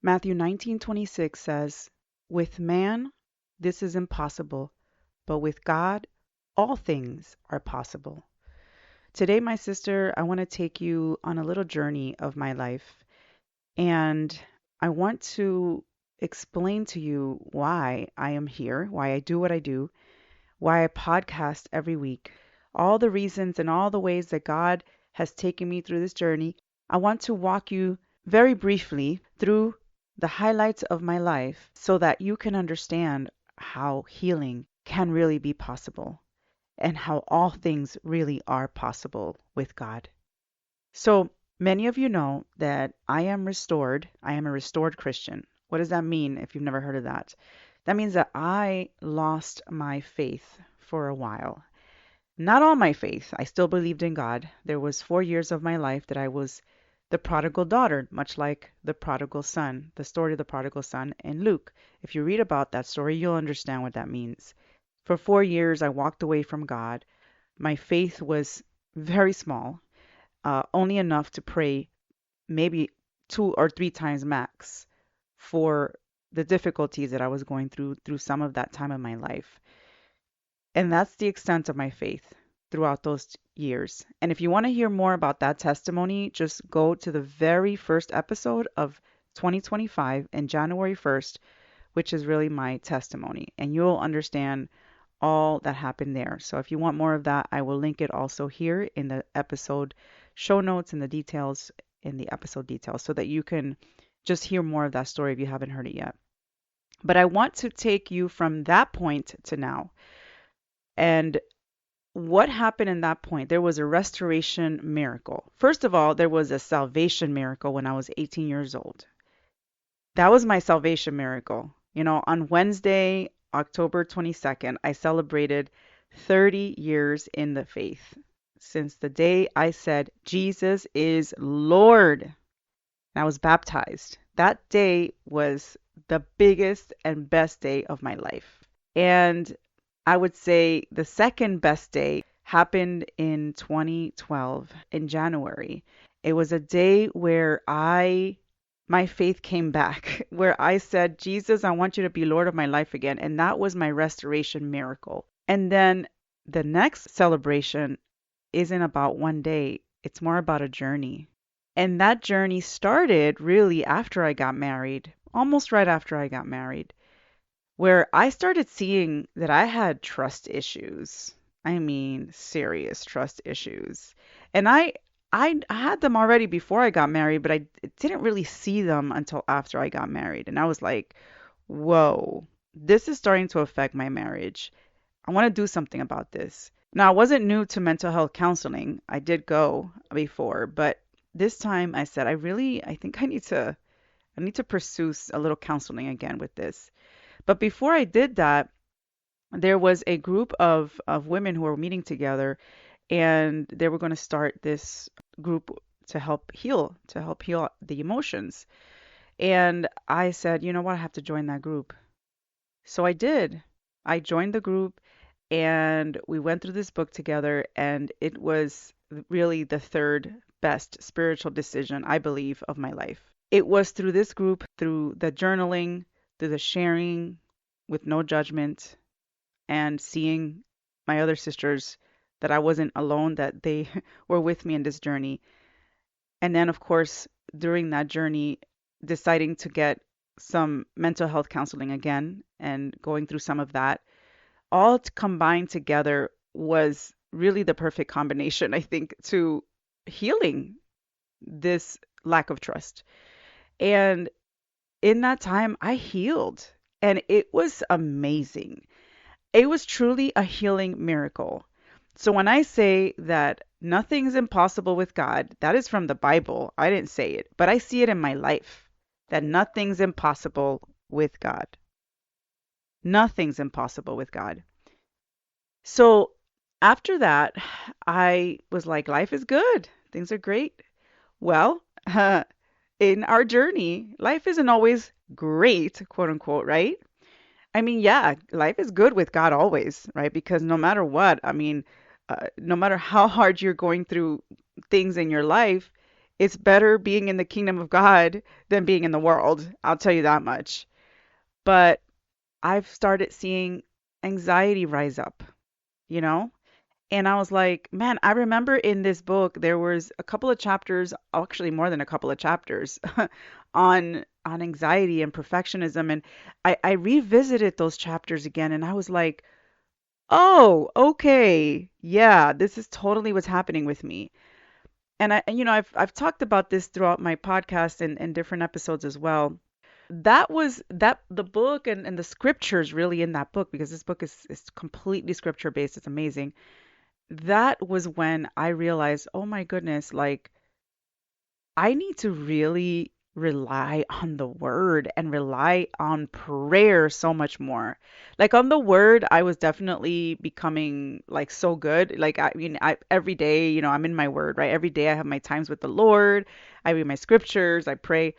Matthew 19:26 says, "With man this is impossible, but with God all things are possible." Today, my sister, I want to take you on a little journey of my life, and I want to explain to you why I am here, why I do what I do, why I podcast every week, all the reasons and all the ways that God has taken me through this journey. I want to walk you very briefly through the highlights of my life so that you can understand how healing can really be possible and how all things really are possible with God. So, many of you know that I am restored. I am a restored Christian. What does that mean if you've never heard of that? That means that I lost my faith for a while. Not all my faith. I still believed in God. There was 4 years of my life that I was the prodigal daughter, much like the prodigal son, the story of the prodigal son in Luke. If you read about that story, you'll understand what that means. For 4 years, I walked away from God. My faith was very small, only enough to pray maybe 2 or 3 times max for the difficulties that I was going through some of that time of my life. And that's the extent of my faith throughout those years. And if you want to hear more about that testimony, just go to the very first episode of 2025 and January 1st, which is really my testimony. And you'll understand all that happened there. So if you want more of that, I will link it also here in the episode show notes and the details in the episode details so that you can just hear more of that story if you haven't heard it yet. But I want to take you from that point to now. And what happened in that point? There was a restoration miracle. First of all, there was a salvation miracle when I was 18 years old. That was my salvation miracle. On Wednesday, October 22nd, I celebrated 30 years in the faith since the day I said, Jesus is Lord. And I was baptized. That day was the biggest and best day of my life. And I would say the second best day happened in 2012 in January. It was a day where my faith came back, where I said, Jesus, I want you to be Lord of my life again. And that was my restoration miracle. And then the next celebration isn't about one day, it's more about a journey. And that journey started really after I got married, almost right after I got married, where I started seeing that I had trust issues. I mean, serious trust issues. And I had them already before I got married, but I didn't really see them until after I got married. And I was like, whoa, this is starting to affect my marriage. I want to do something about this. Now, I wasn't new to mental health counseling. I did go before, but this time I said, I think I need to pursue a little counseling again with this. But before I did that, there was a group of women who were meeting together, and they were going to start this group to help heal the emotions. And I said, you know what, I have to join that group. So I did. I joined the group and we went through this book together, and it was really the third best spiritual decision, I believe, of my life. It was through this group, through the journaling, through the sharing with no judgment, and seeing my other sisters that I wasn't alone, that they were with me in this journey. And then, of course, during that journey, deciding to get some mental health counseling again and going through some of that, all combined together was really the perfect combination, I think, to healing this lack of trust. And in that time, I healed, and it was amazing. It was truly a healing miracle. So when I say that nothing's impossible with God, that is from the Bible. I didn't say it, but I see it in my life that nothing's impossible with God. Nothing's impossible with God. So after that, I was like, life is good. Things are great. Well, in our journey, life isn't always great, quote unquote, right? I mean, yeah, life is good with God always, right? Because no matter what, I mean, no matter how hard you're going through things in your life, It's better being in the kingdom of God than being in the world. I'll tell you that much. But I've started seeing anxiety rise up, you know? And I was like, man, I remember in this book there was a couple of chapters, actually more than a couple of chapters, on anxiety and perfectionism. And I revisited those chapters again and I was like, oh, okay. Yeah, this is totally what's happening with me. And I've talked about this throughout my podcast and different episodes as well. That was that the book and the scriptures really in that book, because this book is completely scripture based. It's amazing. That was when I realized, oh my goodness, like I need to really rely on the word and rely on prayer so much more. Like on the word, I was definitely becoming like so good. Like I mean, I every day, I'm in my word, right? Every day I have my times with the Lord. I read my scriptures, I pray.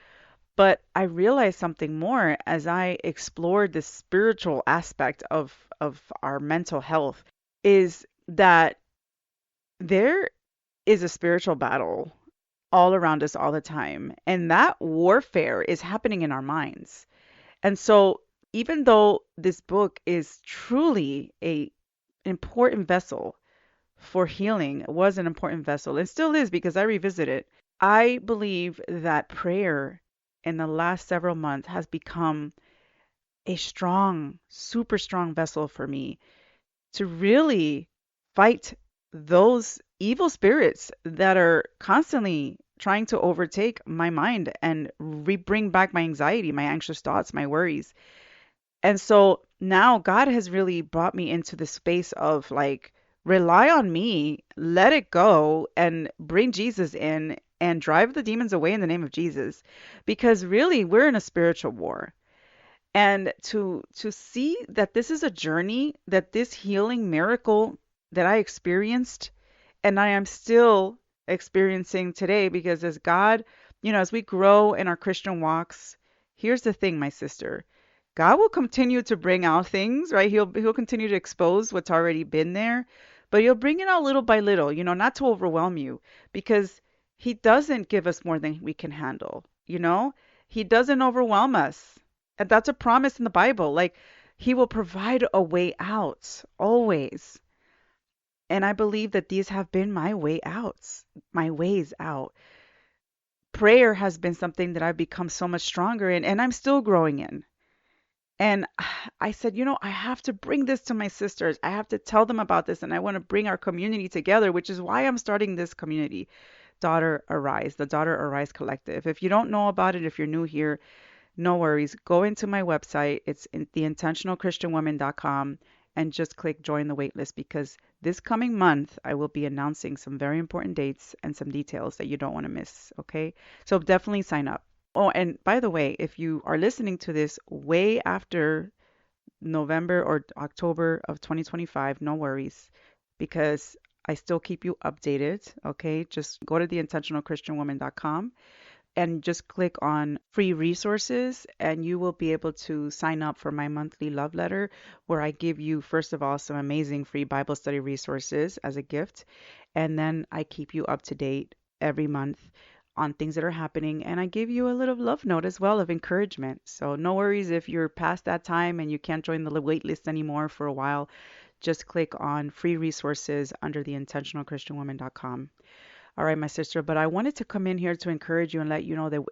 But I realized something more as I explored the spiritual aspect of our mental health is that there is a spiritual battle all around us all the time. And that warfare is happening in our minds. And so, even though this book is truly a important vessel for healing, it was an important vessel, and still is because I revisit it. I believe that prayer in the last several months has become a strong, super strong vessel for me to really fight those evil spirits that are constantly trying to overtake my mind and bring back my anxiety, my anxious thoughts, my worries. And so now God has really brought me into the space of like, rely on me, let it go, and bring Jesus in and drive the demons away in the name of Jesus. Because really, we're in a spiritual war. And to see that this is a journey, that this healing miracle that I experienced and I am still experiencing today, because as God, as we grow in our Christian walks, here's the thing, my sister. God will continue to bring out things, right? He'll continue to expose what's already been there, but he'll bring it out little by little, not to overwhelm you, because he doesn't give us more than we can handle, He doesn't overwhelm us. And that's a promise in the Bible. Like he will provide a way out always. And I believe that these have been my way outs, my ways out. Prayer has been something that I've become so much stronger in, and I'm still growing in. And I said, I have to bring this to my sisters. I have to tell them about this, and I want to bring our community together, which is why I'm starting this community, Daughter Arise, the Daughter Arise Collective. If you don't know about it, if you're new here, no worries. Go into my website. It's in theintentionalchristianwoman.com and just click join the waitlist, because this coming month I will be announcing some very important dates and some details that you don't want to miss. Okay. So definitely sign up. Oh, and by the way, if you are listening to this way after November or October of 2025, no worries, because I still keep you updated. Okay. Just go to theintentionalchristianwoman.com and just click on free resources, and you will be able to sign up for my monthly love letter, where I give you, first of all, some amazing free Bible study resources as a gift. And then I keep you up to date every month on things that are happening. And I give you a little love note as well of encouragement. So no worries if you're past that time and you can't join the wait list anymore for a while. Just click on free resources under the intentionalchristianwoman.com. All right, my sister, but I wanted to come in here to encourage you and let you know that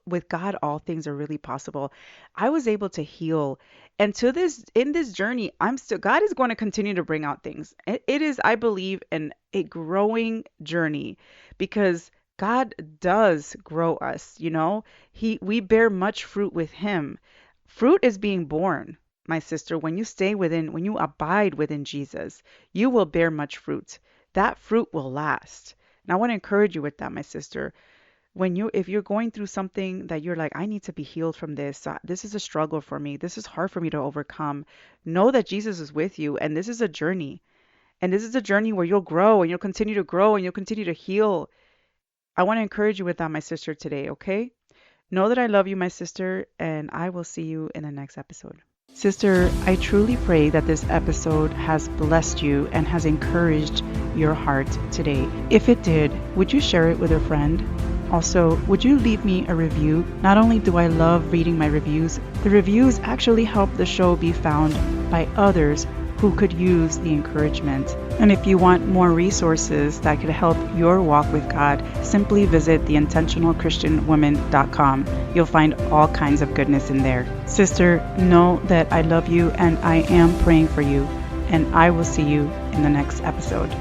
with God, all things are really possible. I was able to heal. And in this journey, God is going to continue to bring out things. It is, I believe, a growing journey, because God does grow us, we bear much fruit with him. Fruit is being born. My sister, when you abide within Jesus, you will bear much fruit. That fruit will last. And I want to encourage you with that, my sister. If you're going through something that you're like, I need to be healed from this. This is a struggle for me. This is hard for me to overcome. Know that Jesus is with you, and this is a journey. And this is a journey where you'll grow, and you'll continue to grow, and you'll continue to heal. I want to encourage you with that, my sister, today, okay? Know that I love you, my sister, and I will see you in the next episode. Sister, I truly pray that this episode has blessed you and has encouraged your heart today. If it did, would you share it with a friend? Also, would you leave me a review? Not only do I love reading my reviews, the reviews actually help the show be found by others who could use the encouragement. And if you want more resources that could help your walk with God, simply visit theintentionalchristianwoman.com. You'll find all kinds of goodness in there. Sister, know that I love you and I am praying for you, and I will see you in the next episode.